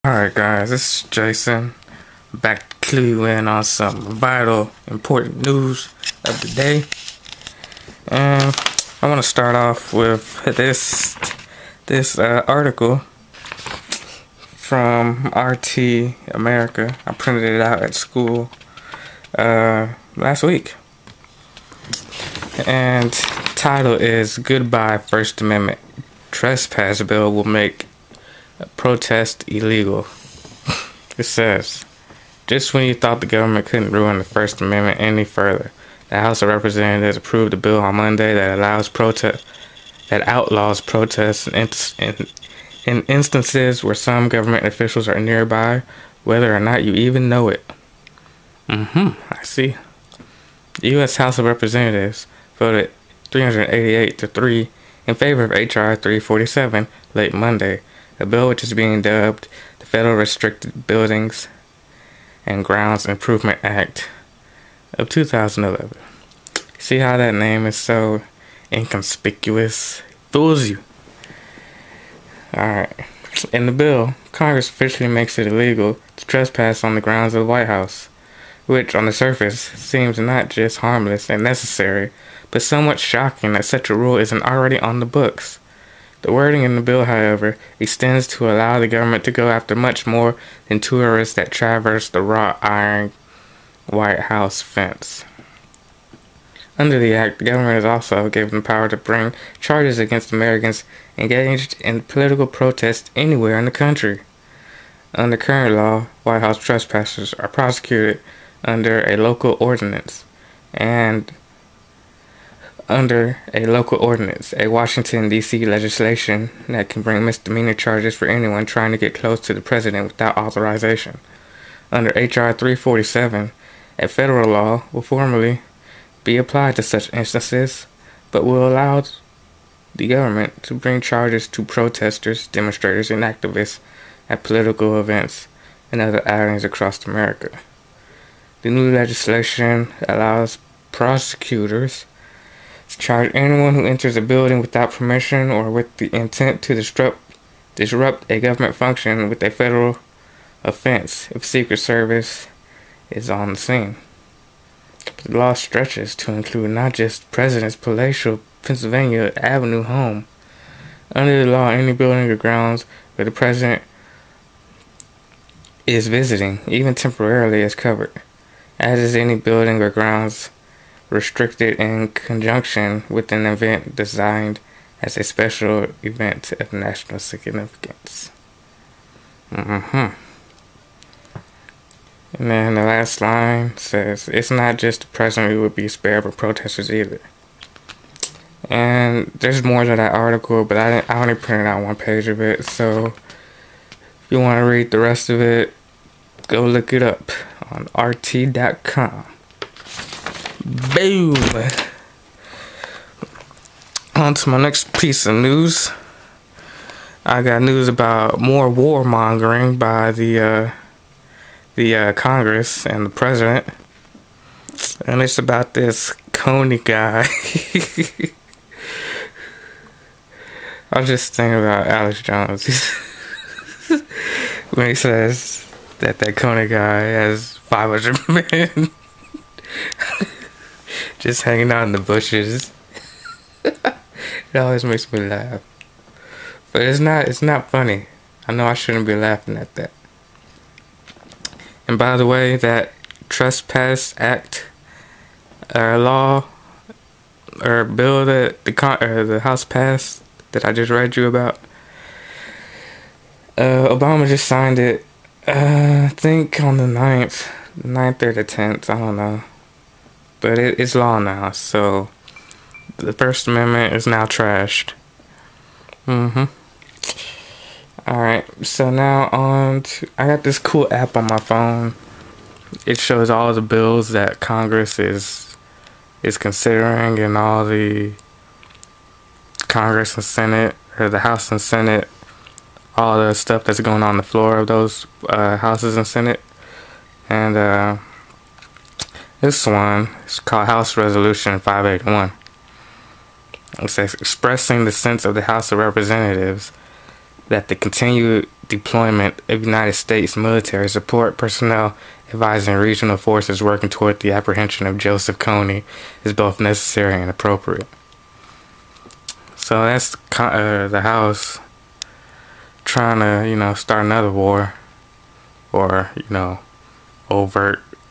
Alright guys, this is Jason, back to clue you in on some vital, important news of the day. And I want to start off with this article from RT America. I printed it out at school last week. And the title is "Goodbye First Amendment. Trespass Bill Will Make Protest Illegal." It says, just when you thought the government couldn't ruin the First Amendment any further, the House of Representatives approved a bill on Monday that outlaws protests in instances where some government officials are nearby, whether or not you even know it. I see. The U.S. House of Representatives voted 388 to 3 in favor of H.R. 347 late Monday, a bill which is being dubbed the Federal Restricted Buildings and Grounds Improvement Act of 2011. See how that name is so inconspicuous? Fools you. Alright. In the bill, Congress officially makes it illegal to trespass on the grounds of the White House, which on the surface seems not just harmless and necessary, but somewhat shocking that such a rule isn't already on the books. The wording in the bill, however, extends to allow the government to go after much more than tourists that traverse the wrought iron White House fence. Under the act, the government is also given the power to bring charges against Americans engaged in political protest anywhere in the country. Under current law, White House trespassers are prosecuted under a local ordinance, a Washington, D.C. legislation that can bring misdemeanor charges for anyone trying to get close to the president without authorization. Under H.R. 347, a federal law will formally be applied to such instances, but will allow the government to bring charges to protesters, demonstrators, and activists at political events and other outings across America. The new legislation allows prosecutors to charge anyone who enters a building without permission or with the intent to disrupt a government function with a federal offense if Secret Service is on the scene. The law stretches to include not just the President's palatial Pennsylvania Avenue home. Under the law, any building or grounds where the President is visiting, even temporarily, is covered, as is any building or grounds restricted in conjunction with an event designed as a special event of national significance. And then the last line says, it's not just the president who would be spared for protesters either. And there's more to that article, but I only printed out one page of it, so if you want to read the rest of it, go look it up on rt.com. Boom! On to my next piece of news. I got news about more warmongering by the Congress and the President. And it's about this Coney guy. I was just thinking about Alex Jones. When he says that Coney guy has 500 men. Just hanging out in the bushes. It always makes me laugh. But it's not funny. I know I shouldn't be laughing at that. And by the way, that Trespass Act law or bill that the House passed that I just read you about, Obama just signed it, I think on the 9th or the 10th, I don't know. But it's law now, so the First Amendment is now trashed. Alright, so now I got this cool app on my phone. It shows all the bills that Congress is considering, and all the Congress and Senate, or the House and Senate, all the stuff that's going on the floor of those Houses and Senate. And this one is called House Resolution 581. It says, expressing the sense of the House of Representatives that the continued deployment of United States military support personnel advising regional forces working toward the apprehension of Joseph Kony is both necessary and appropriate. So that's the House trying to, start another war, or,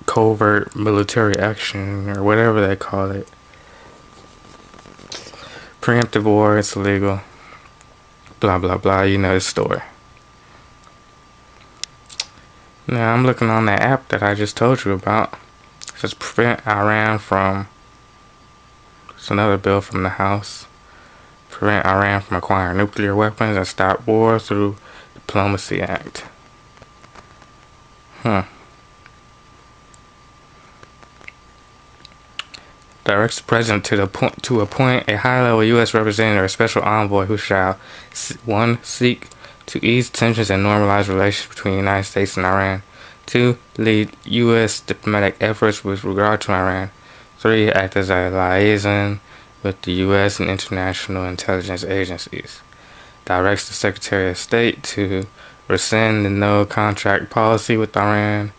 covert military action, or whatever they call it. Preemptive war, it's illegal. Blah, blah, blah, you know the story. Now, I'm looking on that app that I just told you about. It says prevent Iran from... It's another bill from the House. Prevent Iran from acquiring nuclear weapons and stop war through Diplomacy Act. Directs the president to appoint a high-level U.S. representative or special envoy who shall 1. Seek to ease tensions and normalize relations between the United States and Iran. 2. Lead U.S. diplomatic efforts with regard to Iran. 3. Act as a liaison with the U.S. and international intelligence agencies. Directs the Secretary of State to rescind the no-contract policy with Iran.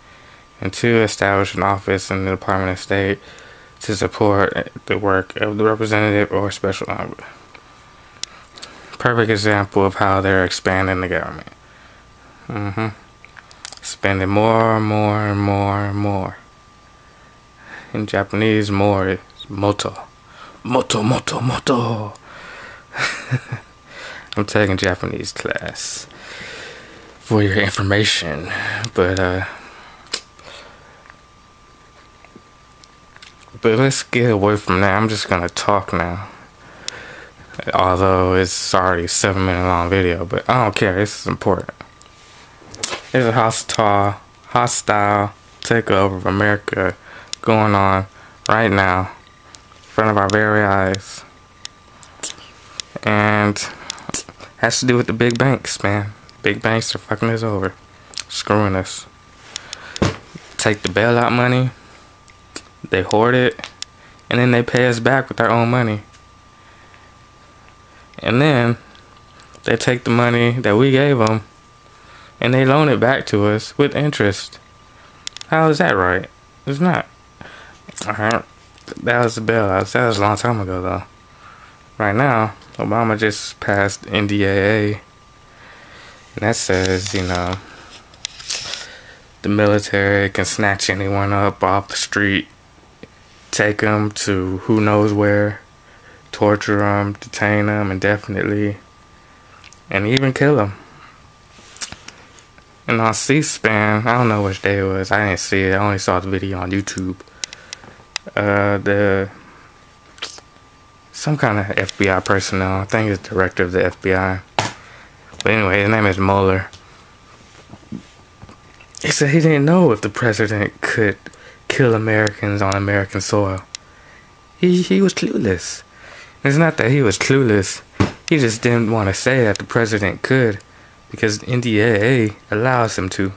And 2. Establish an office in the Department of State to support the work of the representative or special envoy. Perfect example of how they're expanding the government. Spending more and more and more and more. In Japanese, more is moto. Moto, moto, moto. I'm taking Japanese class for your information, but let's get away from that. I'm just gonna talk now. Although it's already a 7-minute long video, but I don't care. This is important. There's a hostile takeover of America going on right now in front of our very eyes. And it has to do with the big banks, man. Big banks are fucking us over. Screwing us. Take the bailout money. They hoard it. And then they pay us back with their own money. And then they take the money that we gave them and they loan it back to us with interest. How is that right? It's not. Alright. That was the bailout. That was a long time ago, though. Right now, Obama just passed ndaa. And that says, the military can snatch anyone up off the street, take them to who knows where, torture them, detain them indefinitely, and even kill them. And on C-SPAN, I don't know which day it was. I didn't see it. I only saw the video on YouTube. Some kind of FBI personnel, I think it's director of the FBI. But anyway, his name is Mueller. He said he didn't know if the president could kill Americans on American soil. He was clueless. It's not that he was clueless. He just didn't want to say that the president could, because ndaa allows him to.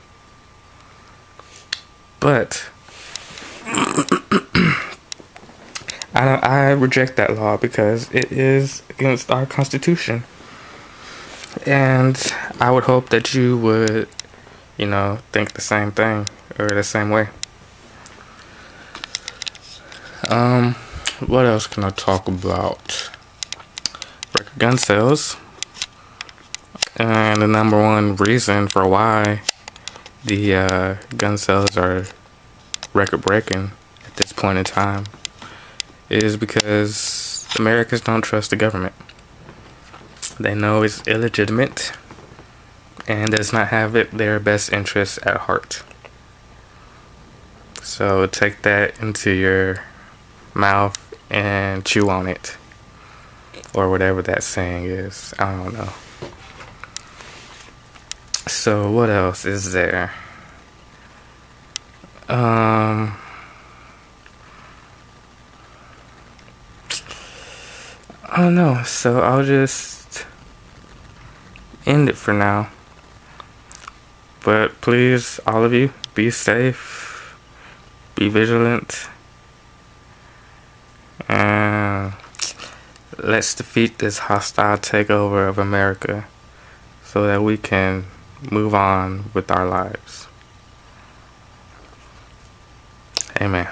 But I reject that law because it is against our Constitution. And I would hope that you would, think the same thing or the same way. What else can I talk about? Record gun sales. And the number one reason for why the gun sales are record breaking at this point in time is because Americans don't trust the government. They know it's illegitimate and does not have their best interests at heart. So take that into your mouth and chew on it, or whatever that saying is. I don't know. So what else is there? I don't know. So I'll just end it for now. But please, all of you, be safe, be vigilant, and let's defeat this hostile takeover of America so that we can move on with our lives. Amen.